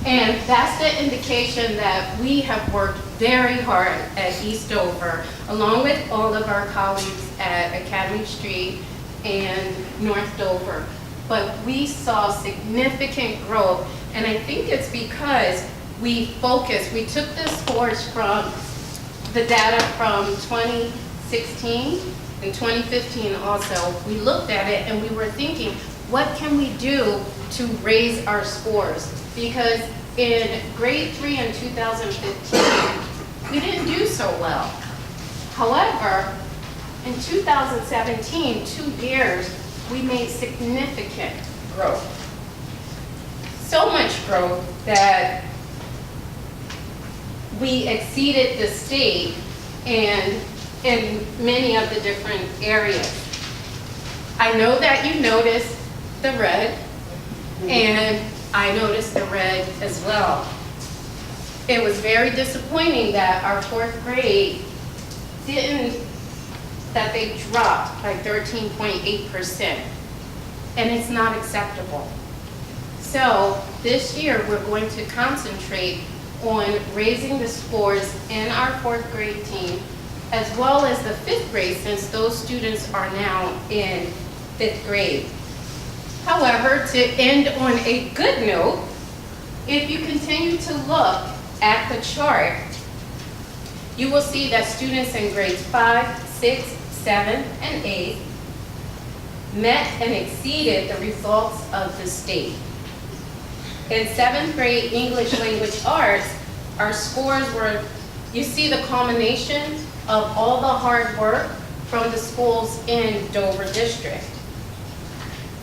And that's the indication that we have worked very hard at Eastover, along with all of our colleagues at Academy Street and North Dover. But we saw significant growth, and I think it's because we focused. We took the scores from the data from 2016 and 2015 also. We looked at it and we were thinking, what can we do to raise our scores? Because in grade 3 in 2015, we didn't do so well. However, in 2017, 2 years, we made significant growth. So much growth that we exceeded the state and in many of the different areas. I know that you noticed the red, and I noticed the red as well. It was very disappointing that our 4th grade that they dropped by 13.8%, and it's not acceptable. So this year we're going to concentrate on raising the scores in our 4th grade team, as well as the 5th grade, since those students are now in 5th grade. However, to end on a good note, if you continue to look at the chart, you will see that students in grades 5, 6, 7, and 8 met and exceeded the results of the state. In 7th grade English Language Arts, our scores were, you see the culmination of all the hard work from the schools in Dover District.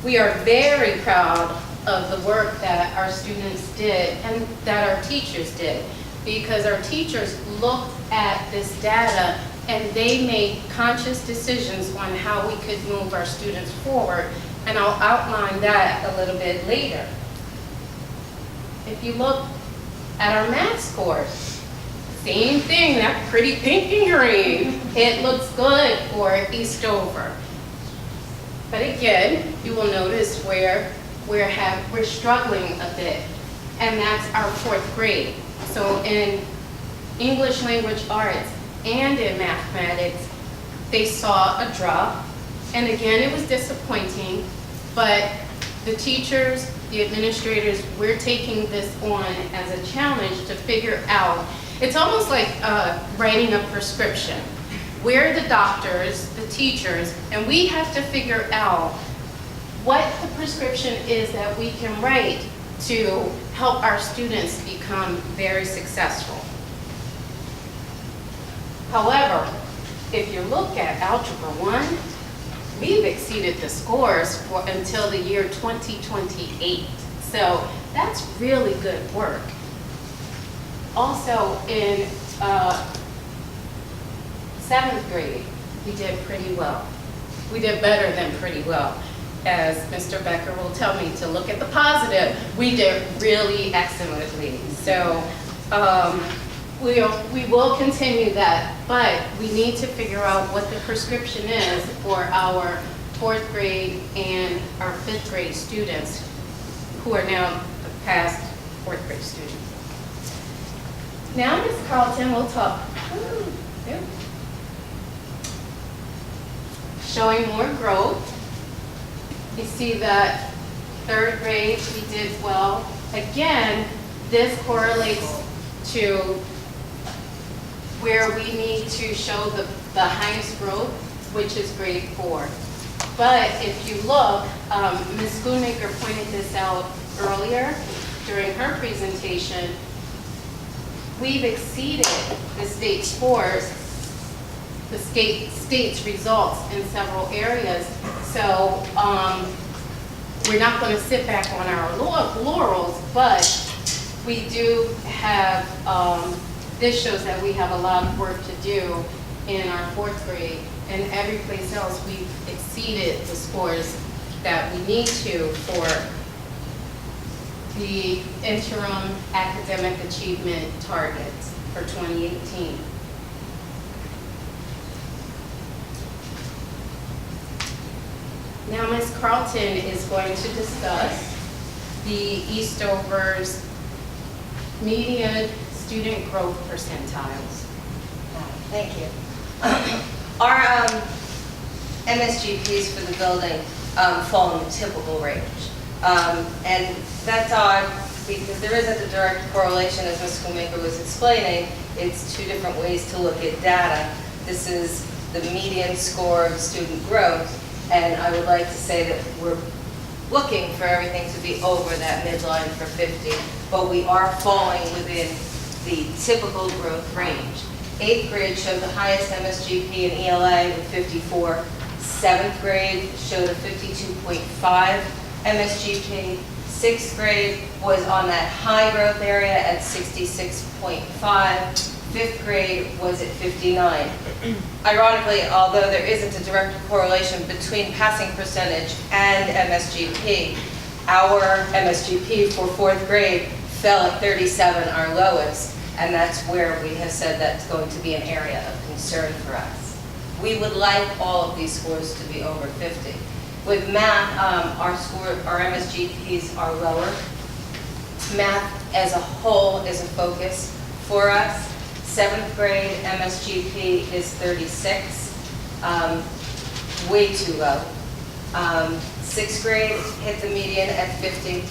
We are very proud of the work that our students did and that our teachers did, because our teachers looked at this data and they made conscious decisions on how we could move our students forward, and I'll outline that a little bit later. If you look at our math scores, same thing, that pretty pink and green. It looks good for Eastover. But again, you will notice where we're struggling a bit, and that's our 4th grade. So in English Language Arts and in mathematics, they saw a drop. And again, it was disappointing, but the teachers, the administrators, we're taking this on as a challenge to figure out. It's almost like writing a prescription. We're the doctors, the teachers, and we have to figure out what the prescription is that we can write to help our students become very successful. However, if you look at Algebra 1, we've exceeded the scores until the year 2028. So that's really good work. Also in 7th grade, we did pretty well. We did better than pretty well. As Mr. Becker will tell me to look at the positive, we did really excellently. So we will continue that, but we need to figure out what the prescription is for our 4th grade and our 5th grade students who are now past 4th grade students. Now Ms. Carlton will talk. Showing more growth. You see that 3rd grade we did well. Again, this correlates to where we need to show the highest growth, which is grade 4. But if you look, Ms. Schoonmaker pointed this out earlier during her presentation, we've exceeded the state scores, the state's results in several areas. So we're not going to sit back on our laurels, but we do have, this shows that we have a lot of work to do in our 4th grade, and every place else we've exceeded the scores that we need to for the interim academic achievement targets for 2018. Now Ms. Carlton is going to discuss the Eastover's median student growth percentiles. Thank you. Our MSGPs for the building fall in the typical range. And that's odd because there isn't a direct correlation, as Ms. Schoonmaker was explaining. It's two different ways to look at data. This is the median score of student growth, and I would like to say that we're looking for everything to be over that midline for 50, but we are falling within the typical growth range. 8th grade showed the highest MSGP in ELA with 54. 7th grade showed a 52.5 MSGP. 6th grade was on that high growth area at 66.5. 5th grade was at 59. Ironically, although there isn't a direct correlation between passing percentage and MSGP, our MSGP for 4th grade fell at 37, our lowest, and that's where we have said that's going to be an area of concern for us. We would like all of these scores to be over 50. With math, our MSGPs are lower. Math as a whole is a focus for us. 7th grade MSGP is 36, way too low. 6th grade hit the median at 50.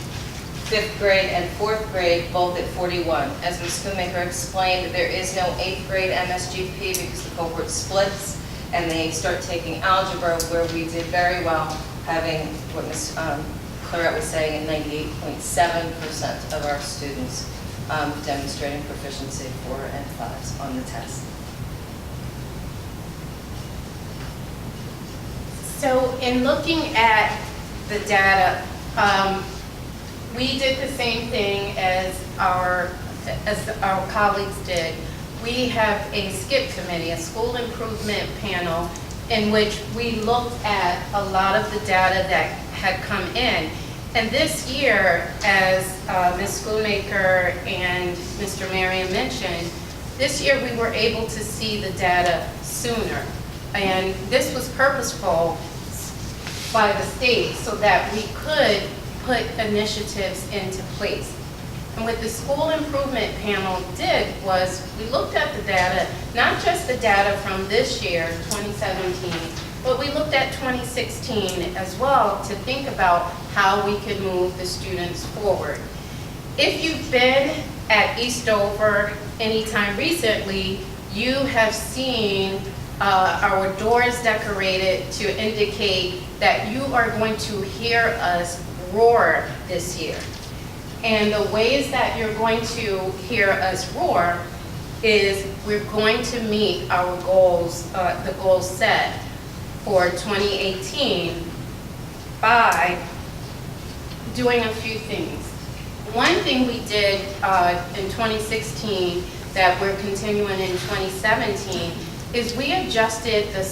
5th grade and 4th grade both at 41. As Ms. Schoonmaker explained, there is no 8th grade MSGP because the cohort splits and they start taking algebra, where we did very well, having what Ms. Clarette was saying, 98.7% of our students demonstrating proficiency 4 and 5s on the test. So in looking at the data, we did the same thing as our colleagues did. We have a SCIP committee, a school improvement panel, in which we looked at a lot of the data that had come in. And this year, as Ms. Schoonmaker and Mr. Marion mentioned, this year we were able to see the data sooner. And this was purposeful by the state so that we could put initiatives into place. And what the school improvement panel did was we looked at the data, not just the data from this year, 2017, but we looked at 2016 as well to think about how we could move the students forward. If you've been at Eastover anytime recently, you have seen our doors decorated to indicate that you are going to hear us roar this year. And the ways that you're going to hear us roar is we're going to meet our goals, the goals set for 2018 by doing a few things. One thing we did in 2016 that we're continuing in 2017 is we adjusted the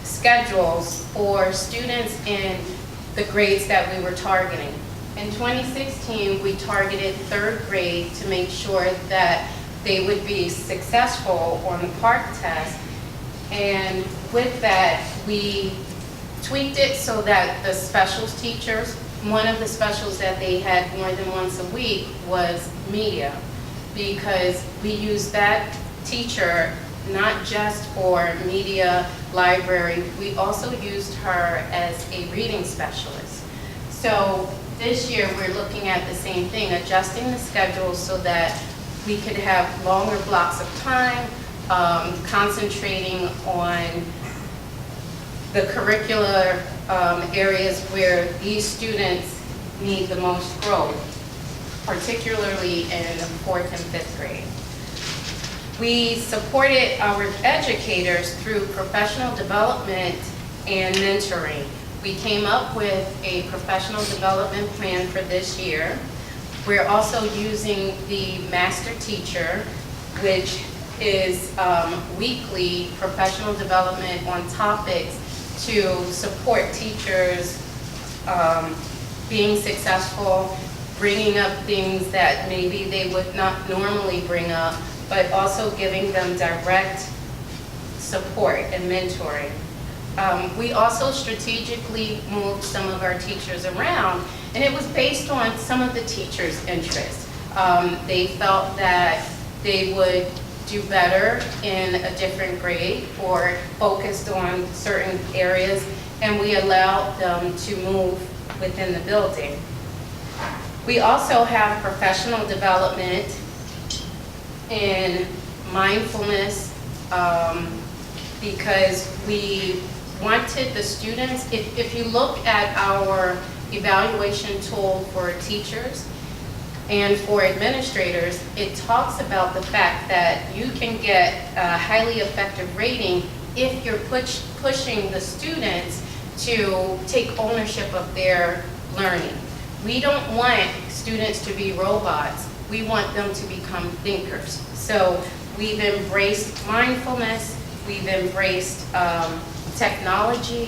schedules for students in the grades that we were targeting. In 2016, we targeted 3rd grade to make sure that they would be successful on the PARCC test. And with that, we tweaked it so that the specials teachers, one of the specials that they had more than once a week was media, because we used that teacher not just for media, library, we also used her as a reading specialist. So this year we're looking at the same thing, adjusting the schedule so that we could have longer blocks of time, concentrating on the curricular areas where these students need the most growth, particularly in 4th and 5th grade. We supported our educators through professional development and mentoring. We came up with a professional development plan for this year. We're also using the master teacher, which is weekly professional development on topics to support teachers being successful, bringing up things that maybe they would not normally bring up, but also giving them direct support and mentoring. We also strategically moved some of our teachers around, and it was based on some of the teachers' interests. They felt that they would do better in a different grade or focused on certain areas, and we allowed them to move within the building. We also have professional development in mindfulness, because we wanted the students, if you look at our evaluation tool for teachers and for administrators, it talks about the fact that you can get a highly effective rating if you're pushing the students to take ownership of their learning. We don't want students to be robots. We want them to become thinkers. So we've embraced mindfulness, we've embraced technology.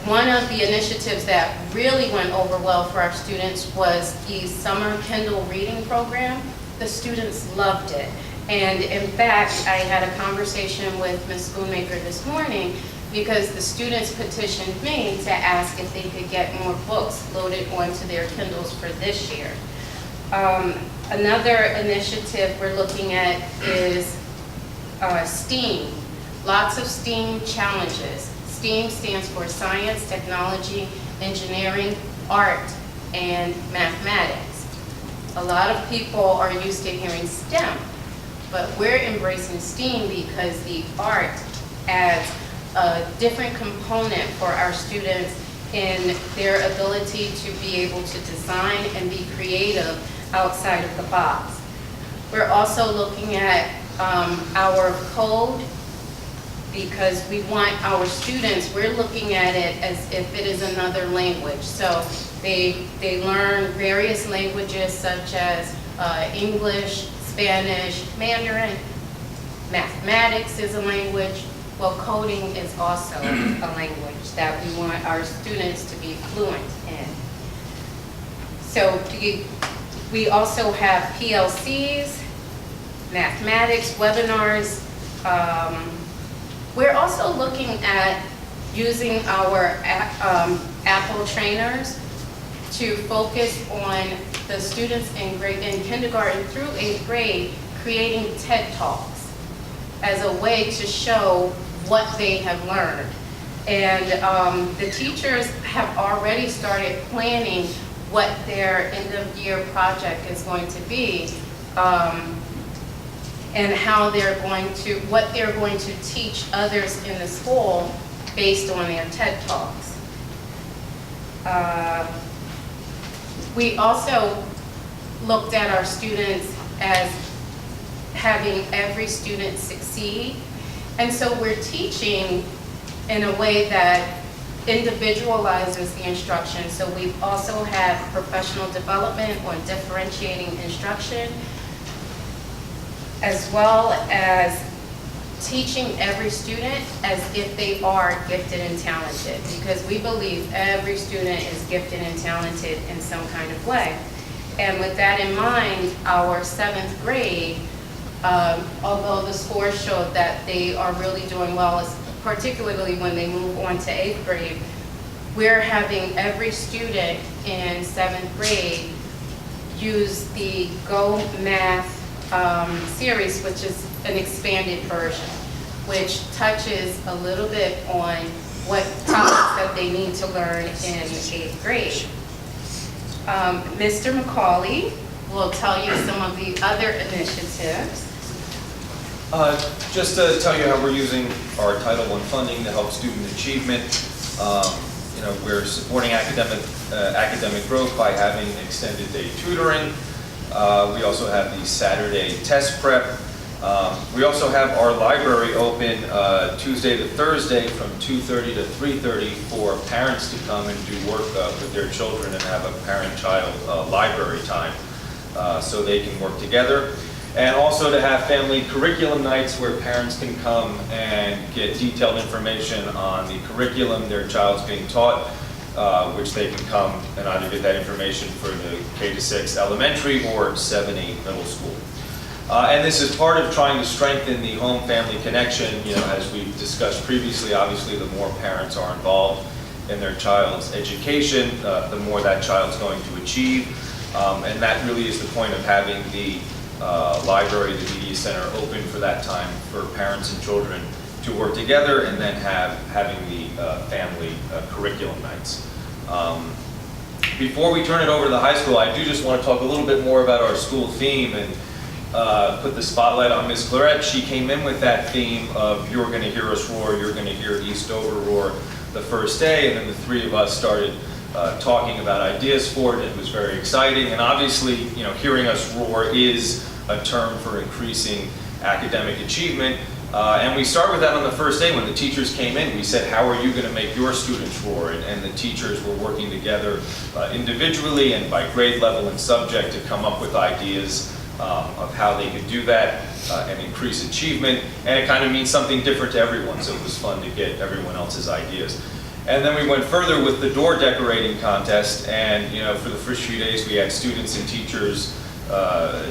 One of the initiatives that really went over well for our students was the summer Kindle reading program. The students loved it. And in fact, I had a conversation with Ms. Spoonmaker this morning because the students petitioned me to ask if they could get more books loaded onto their Kindles for this year. Another initiative we're looking at is STEAM. Lots of STEAM challenges. STEAM stands for science, technology, engineering, art, and mathematics. A lot of people are used to hearing STEM, but we're embracing STEAM because the art adds a different component for our students in their ability to be able to design and be creative outside of the box. We're also looking at our code, because we want our students, we're looking at it as if it is another language. So they learn various languages such as English, Spanish, Mandarin, mathematics is a language. Well, coding is also a language that we want our students to be fluent in. So we also have PLCs, mathematics, webinars. We're also looking at using our Apple trainers to focus on the students in kindergarten through 8th grade, creating TED Talks as a way to show what they have learned. And the teachers have already started planning what their end of year project is going to be, and how they're going to, what they're going to teach others in the school based on their TED Talks. We also looked at our students as having every student succeed. And so we're teaching in a way that individualizes the instruction. So we've also had professional development on differentiating instruction, as well as teaching every student as if they are gifted and talented, because we believe every student is gifted and talented in some kind of way. And with that in mind, our 7th grade, although the scores showed that they are really doing well, particularly when they move on to 8th grade, we're having every student in 7th grade use the Go Math series, which is an expanded version, which touches a little bit on what topics that they need to learn in 8th grade. Mr. McCauley will tell you some of the other initiatives. Just to tell you how we're using our Title I funding to help student achievement. We're supporting academic growth by having extended day tutoring. We also have the Saturday test prep. We also have our library open Tuesday to Thursday from 2:30 to 3:30 for parents to come and do work with their children and have a parent-child library time so they can work together. And also to have family curriculum nights where parents can come and get detailed information on the curriculum their child's being taught, which they can come and either get that information for the K-6 elementary or 7-8 middle school. And this is part of trying to strengthen the home-family connection. As we discussed previously, obviously the more parents are involved in their child's education, the more that child's going to achieve. And that really is the point of having the library, the media center open for that time for parents and children to work together, and then having the family curriculum nights. Before we turn it over to the high school, I do just want to talk a little bit more about our school theme and put the spotlight on Miss Clarette. She came in with that theme of "You're going to hear us roar, you're going to hear East Dover roar" the first day, and then the three of us started talking about ideas for it. It was very exciting, and obviously, you know, hearing us roar is a term for increasing academic achievement. And we started with that on the first day when the teachers came in. We said, how are you going to make your students roar? And the teachers were working together individually and by grade level and subject to come up with ideas of how they could do that and increase achievement. And it kind of means something different to everyone, so it was fun to get everyone else's ideas. And then we went further with the door decorating contest, and you know, for the first few days we had students and teachers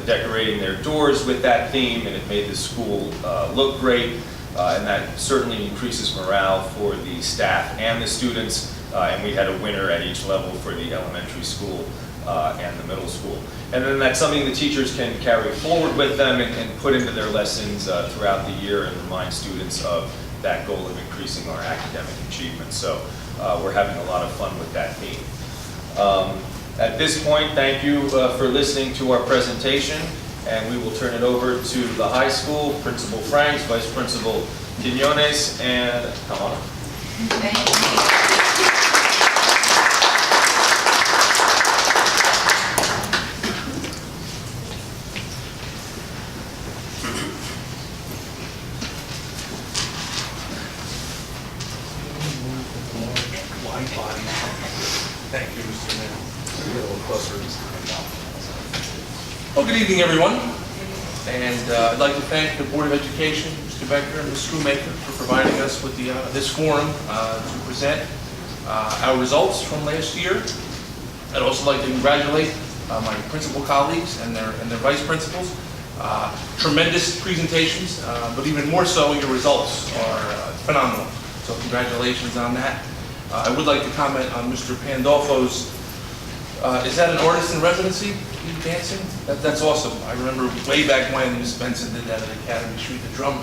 decorating their doors with that theme, and it made the school look great, and that certainly increases morale for the staff and the students, and we had a winner at each level for the elementary school and the middle school. And then that's something the teachers can carry forward with them and put into their lessons throughout the year and remind students of that goal of increasing our academic achievement. So we're having a lot of fun with that theme. At this point, thank you for listening to our presentation, and we will turn it over to the high school, Principal Franks, Vice Principal Quinones, and come on. Thank you. Thank you, Mr. Mayor. A little closer. Well, good evening, everyone. And I'd like to thank the Board of Education, Mr. Becker and Ms. Schoonmaker for providing us with this forum to present our results from last year. I'd also like to congratulate my principal colleagues and their vice principals. Tremendous presentations, but even more so, your results are phenomenal. So congratulations on that. I would like to comment on Mr. Pandolfo's, is that an artist in residency, dancing? That's awesome. I remember way back when Ms. Benson did that at Academy Street, the drum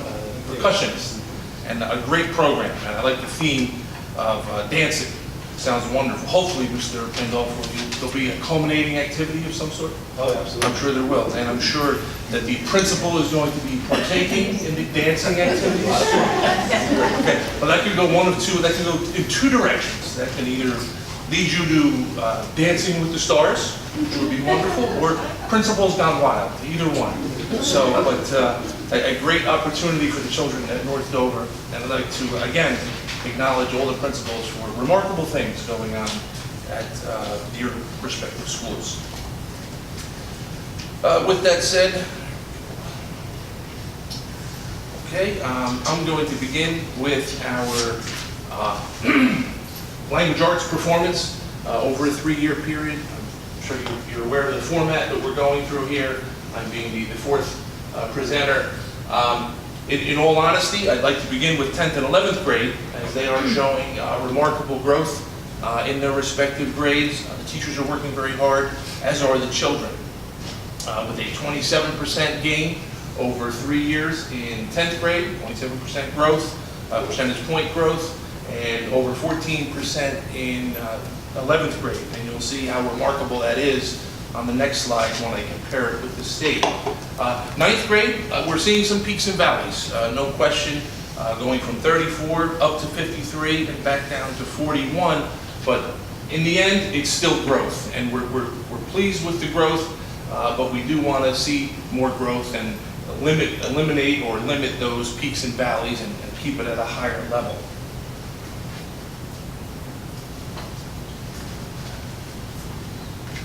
percussionist, and a great program. And I like the theme of dancing. Sounds wonderful. Hopefully, Mr. Pandolfo, there'll be a culminating activity of some sort. Oh, absolutely. I'm sure there will, and I'm sure that the principal is going to be partaking in the dancing activities. Okay, well, that could go one of two. That could go in two directions. That can either lead you to Dancing with the Stars, which would be wonderful, or Principal's Gone Wild. Either one. So, but a great opportunity for the children at North Dover, and I'd like to again acknowledge all the principals for remarkable things going on at your respective schools. With that said, okay, I'm going to begin with our language arts performance over a 3-year period. I'm sure you're aware of the format that we're going through here. I'm being the fourth presenter. In all honesty, I'd like to begin with 10th and 11th grade, as they are showing remarkable growth in their respective grades. The teachers are working very hard, as are the children. With a 27% gain over 3 years in 10th grade, 27% growth, percentage point growth, and over 14% in 11th grade. And you'll see how remarkable that is on the next slide when I compare it with the state. 9th grade, we're seeing some peaks and valleys, no question, going from 34 up to 53 and back down to 41, but in the end, it's still growth, and we're pleased with the growth, but we do want to see more growth and eliminate or limit those peaks and valleys and keep it at a higher level.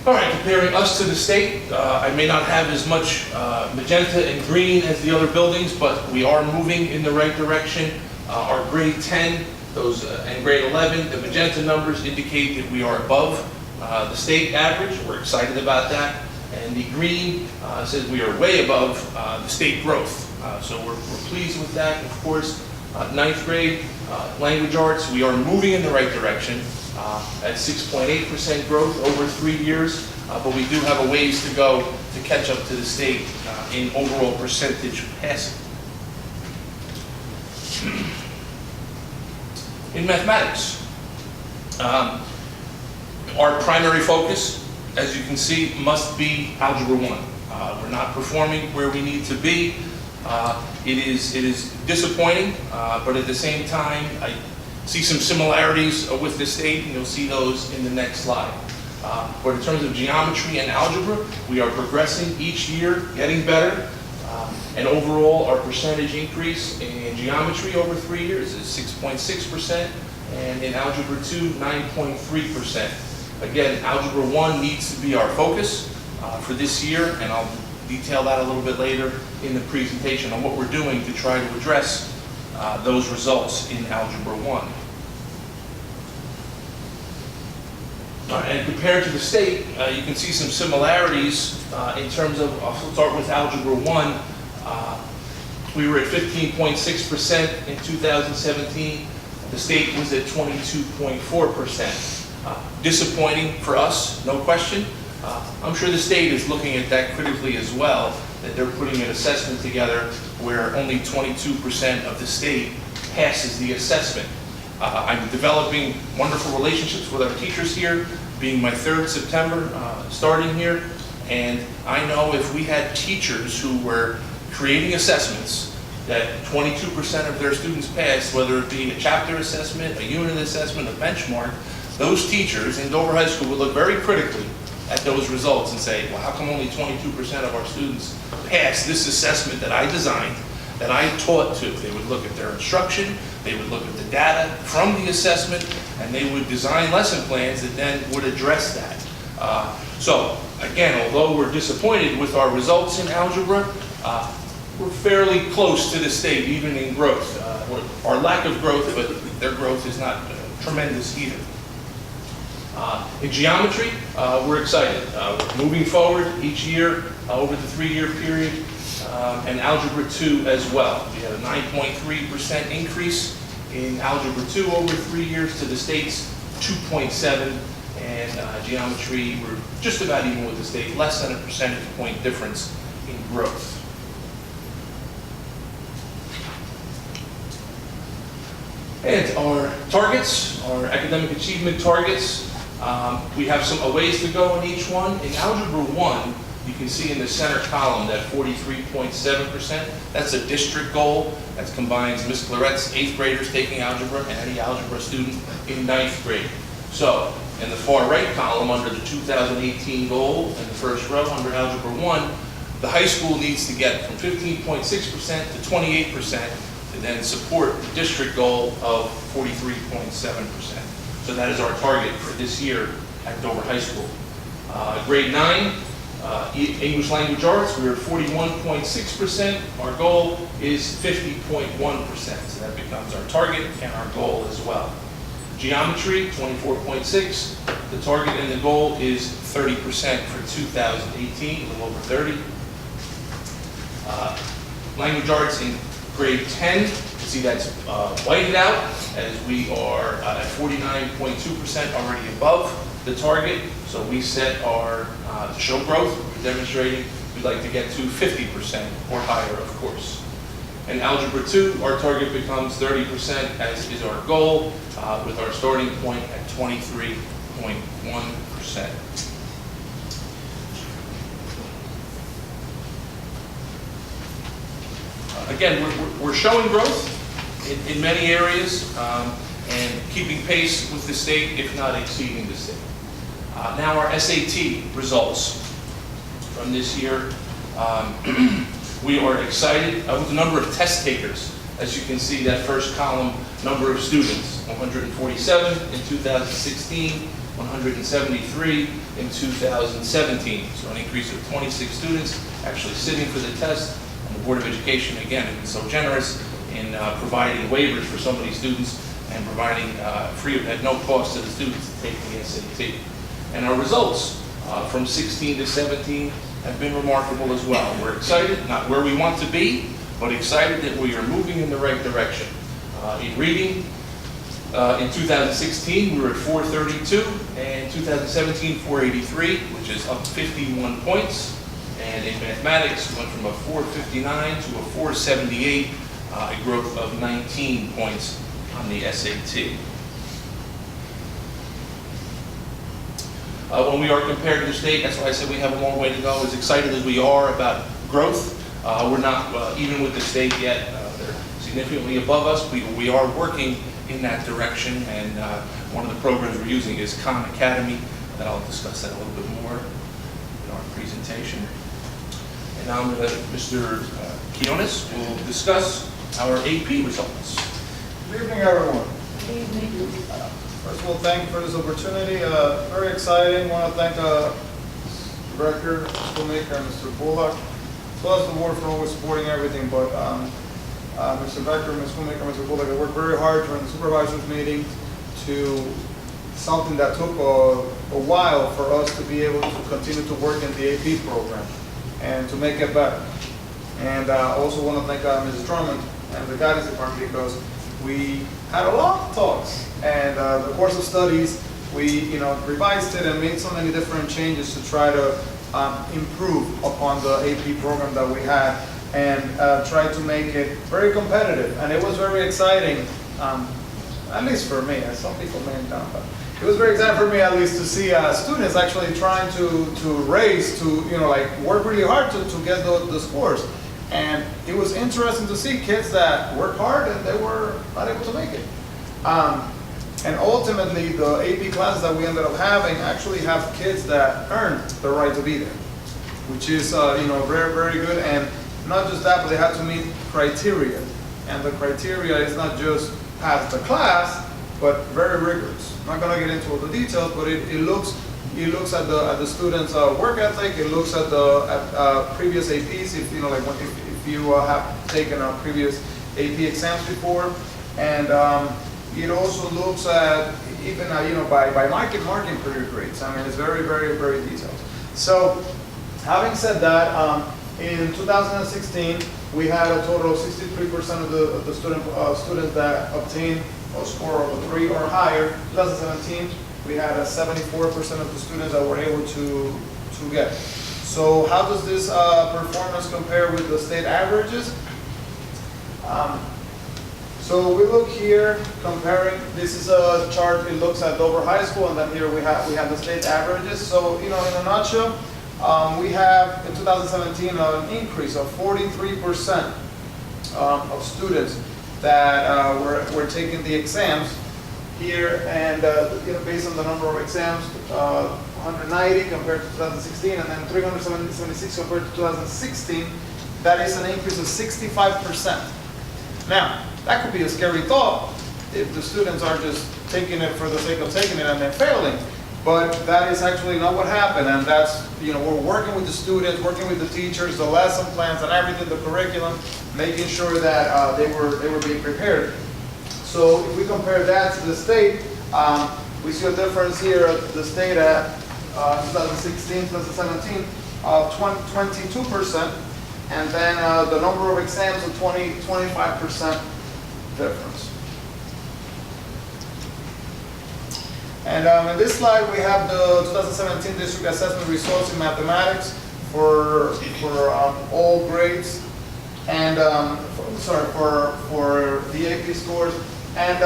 All right, comparing us to the state, I may not have as much magenta and green as the other buildings, but we are moving in the right direction. Our grade 10 and grade 11, the magenta numbers indicate that we are above the state average. We're excited about that. And the green says we are way above the state growth. So we're pleased with that. Of course, 9th grade, language arts, we are moving in the right direction. At 6.8% growth over 3 years. but we do have a ways to go to catch up to the state in overall percentage passing. In mathematics, our primary focus, as you can see, must be Algebra 1. We're not performing where we need to be. It is disappointing, but at the same time, I see some similarities with the state, and you'll see those in the next slide. But in terms of geometry and algebra, we are progressing each year, getting better. And overall, our percentage increase in geometry over 3 years is 6.6%, and in Algebra 2, 9.3%. Again, Algebra 1 needs to be our focus for this year, and I'll detail that a little bit later in the presentation on what we're doing to try to address those results in Algebra 1. And compared to the state, you can see some similarities in terms of, I'll start with Algebra 1. We were at 15.6% in 2017. The state was at 22.4%. Disappointing for us, no question. I'm sure the state is looking at that critically as well, that they're putting an assessment together where only 22% of the state passes the assessment. I'm developing wonderful relationships with our teachers here, being my third September starting here, and I know if we had teachers who were creating assessments that 22% of their students passed, whether it be a chapter assessment, a unit assessment, a benchmark, those teachers in Dover High School would look very critically at those results and say, well, how come only 22% of our students pass this assessment that I designed, that I taught to? They would look at their instruction, they would look at the data from the assessment, and they would design lesson plans that then would address that. So again, although we're disappointed with our results in algebra, we're fairly close to the state, even in growth. Our lack of growth, but their growth is not tremendous either. In geometry, we're excited. Moving forward each year over the 3-year period, and Algebra 2 as well. We had a 9.3% increase in Algebra 2 over 3 years to the state's 2.7%, and geometry, we're just about even with the state, less than a percentage point difference in growth. And our targets, our academic achievement targets, we have a ways to go in each one. In Algebra 1, you can see in the center column that 43.7%. That's a district goal that combines Ms. Claret's 8th graders taking algebra and any algebra student in 9th grade. So in the far right column under the 2018 goal in the first row under Algebra 1, the high school needs to get from 15.6% to 28% to then support the district goal of 43.7%. So that is our target for this year at Dover High School. Grade 9, English Language Arts, we're at 41.6%. Our goal is 50.1%. So that becomes our target and our goal as well. Geometry, 24.6. The target and the goal is 30% for 2018, a little over 30. Language Arts in grade 10, you see that's whited out as we are at 49.2% already above the target. So we set our, to show growth, we're demonstrating we'd like to get to 50% or higher, of course. In Algebra 2, our target becomes 30%, as is our goal, with our starting point at 23.1%. Again, we're showing growth in many areas and keeping pace with the state, if not exceeding the state. Now our SAT results from this year. We are excited with the number of test takers. As you can see, that first column, number of students, 147 in 2016, 173 in 2017. So an increase of 26 students actually sitting for the test. And the Board of Education, again, has been so generous in providing waivers for so many students and providing free at no cost to the students to take the SAT. And our results from 16 to 17 have been remarkable as well. We're excited, not where we want to be, but excited that we are moving in the right direction. In reading, In 2016, we were at 432, and 2017, 483, which is up 51 points. And in mathematics, went from a 459 to a 478, a growth of 19 points on the SAT. When we are compared to the state, that's why I said we have a long way to go. As excited as we are about growth, we're not even with the state yet. They're significantly above us. We are working in that direction, and one of the programs we're using is Khan Academy, and I'll discuss that a little bit more in our presentation. And now I'm going to let Mr. Quiones will discuss our AP results. Good evening, everyone. First of all, thank you for this opportunity. Very exciting. Want to thank Director, Schoolmaker, and Mr. Bullock, as well as the board for always supporting everything. But Mr. Director, Ms. Schoolmaker, Mr. Bullock, I worked very hard during the supervisors meeting to something that took a while for us to be able to continue to work in the AP program and to make it better. And I also want to thank Mrs. Drummond and the guidance department, because we had a lot of talks, and the course of studies, we revised it and made so many different changes to try to improve upon the AP program that we had, and try to make it very competitive. And it was very exciting, at least for me. Some people may not, but it was very exciting for me, at least, to see students actually trying to raise, to work really hard to get the scores. And it was interesting to see kids that worked hard and they were not able to make it. And ultimately, the AP classes that we ended up having actually have kids that earned the right to be there, which is very, very good. And not just that, but they had to meet criteria. And the criteria is not just pass the class, but very rigorous. I'm not going to get into all the details, but it looks at the students' work ethic. It looks at the previous APs, if you have taken previous AP exams before, and it also looks at even by marking career grades. I mean, it's very, very, very detailed. So, having said that, in 2016 we had a total of 63% of the students that obtained a score of a 3 or higher. 2017 we had 74% of the students that were able to get. So how does this performance compare with the state averages? So we look here comparing. This is a chart. It looks at Dover High School, and then here we have the state averages. So in a nutshell, we have in 2017 an increase of 43% of students that were taking the exams here, and based on the number of exams, 190 compared to 2016, and then 376 compared to 2016. That is an increase of 65%. Now, that could be a scary thought if the students are just taking it for the sake of taking it and then failing. But that is actually not what happened, and that's, we're working with the students, working with the teachers, the lesson plans and everything, the curriculum, making sure that they were being prepared. So if we compare that to the state, we see a difference here at the state at 2016, 2017 of 22%, and then the number of exams of 25% difference. And in this slide we have the 2017 district assessment results in mathematics for all grades, and for the AP scores. And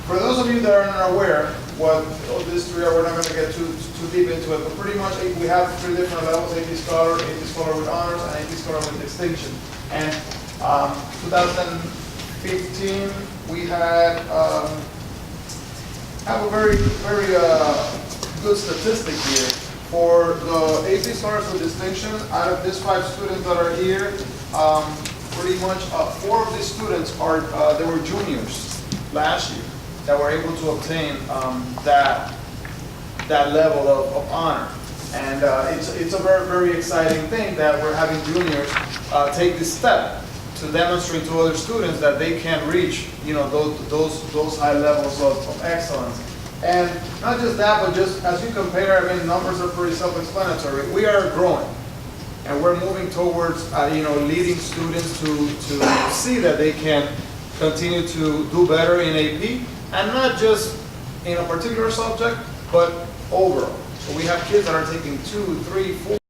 for those of you that are not aware what these three are, we're not going to get too deep into it, but pretty much we have 3 different levels: AP Scholar with Honors, and AP Scholar with Distinction. And 2015 we had have a very, very good statistic here. For the AP Scholars with Distinction, out of these 5 students that are here, pretty much 4 of these students they were juniors last year that were able to obtain that level of honor. And it's a very, very exciting thing that we're having juniors take this step to demonstrate to other students that they can reach, those high levels of excellence. And not just that, but just as you compare, I mean, numbers are pretty self-explanatory. We are growing, and we're moving towards, leading students to see that they can continue to do better in AP, and not just in a particular subject, but overall. So we have kids that are taking 2, 3, 4